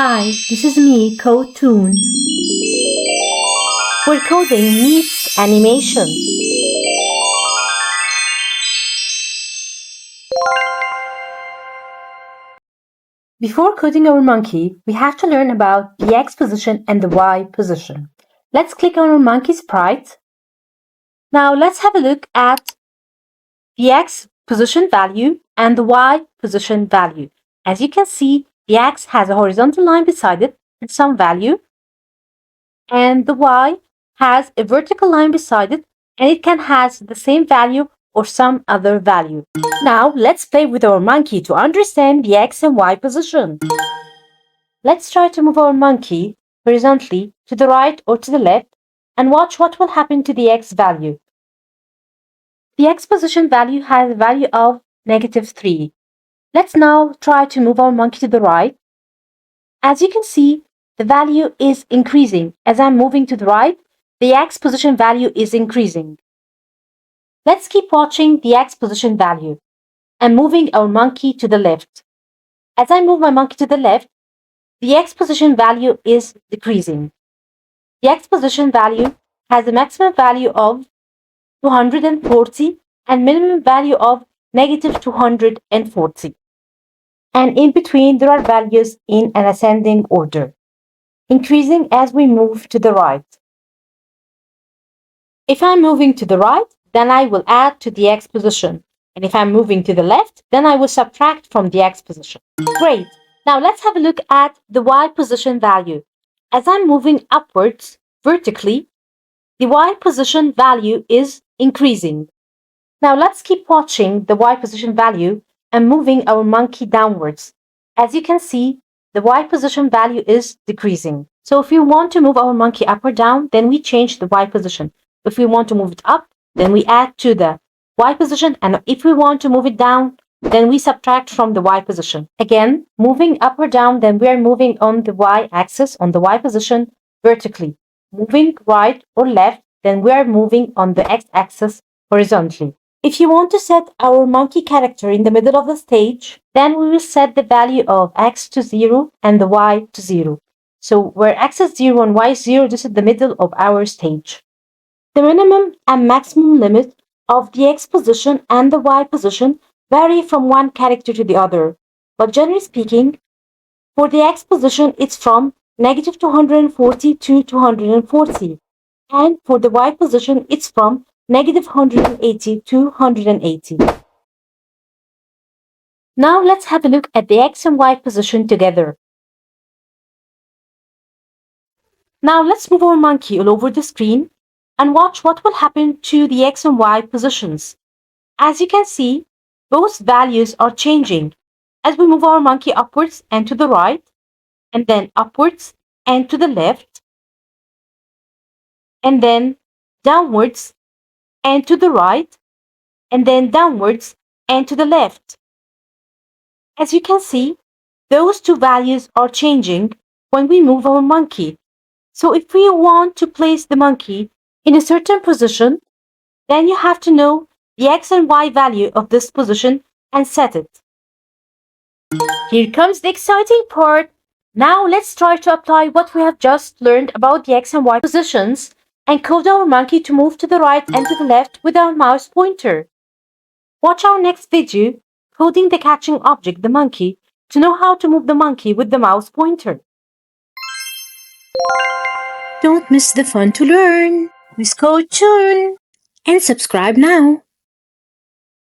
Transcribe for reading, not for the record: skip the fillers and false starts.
Hi, this is me, Code Toon. Where coding meets animation. Before coding our monkey, we have to learn about the X position and the Y position. Let's click on our monkey sprite. Now let's have a look at the X position value and the Y position value. As you can see, the X has a horizontal line beside it with some value, and the Y has a vertical line beside it, and it can has the same value or some other value. Now let's play with our monkey to understand the X and Y position. Let's try to move our monkey horizontally to the right or to the left and watch what will happen to the X value. The X position value has a value of -3. Let's now try to move our monkey to the right. As you can see, the value is increasing. As I'm moving to the right, the X position value is increasing. Let's keep watching the X position value and moving our monkey to the left. As I move my monkey to the left, the X position value is decreasing. The X position value has a maximum value of 240 and minimum value of -240. And in between, there are values in an ascending order, increasing as we move to the right. If I'm moving to the right, then I will add to the X position. And if I'm moving to the left, then I will subtract from the X position. Great. Now let's have a look at the Y position value. As I'm moving upwards vertically, the Y position value is increasing. Now let's keep watching the Y position value and moving our monkey downwards. As you can see, the Y position value is decreasing. So if we want to move our monkey up or down, then we change the Y position. If we want to move it up, then we add to the Y position, and if we want to move it down, then we subtract from the Y position. Again, moving up or down, then we are moving on the Y axis, on the Y position vertically. Moving right or left, then we are moving on the X axis horizontally. If you want to set our monkey character in the middle of the stage, then we will set the value of X to 0 and the Y to 0. So where X is 0 and Y is 0, this is the middle of our stage. The minimum and maximum limit of the X position and the Y position vary from one character to the other. But generally speaking, for the X position, it's from -240 to 240. And for the Y position, it's from -180 to 180. Now let's have a look at the X and Y position together. Now let's move our monkey all over the screen and watch what will happen to the X and Y positions. As you can see, both values are changing as we move our monkey upwards and to the right, and then upwards and to the left, and then downwards and to the right, and then downwards and to the left. As you can see, those two values are changing when we move our monkey. So if we want to place the monkey in a certain position, then you have to know the X and Y value of this position and set it. Here comes the exciting part. Now let's try to apply what we have just learned about the X and Y positions and code our monkey to move to the right and to the left with our mouse pointer. Watch our next video, coding the catching object, the monkey, to know how to move the monkey with the mouse pointer. Don't miss the fun to learn with Code Toon, and subscribe now.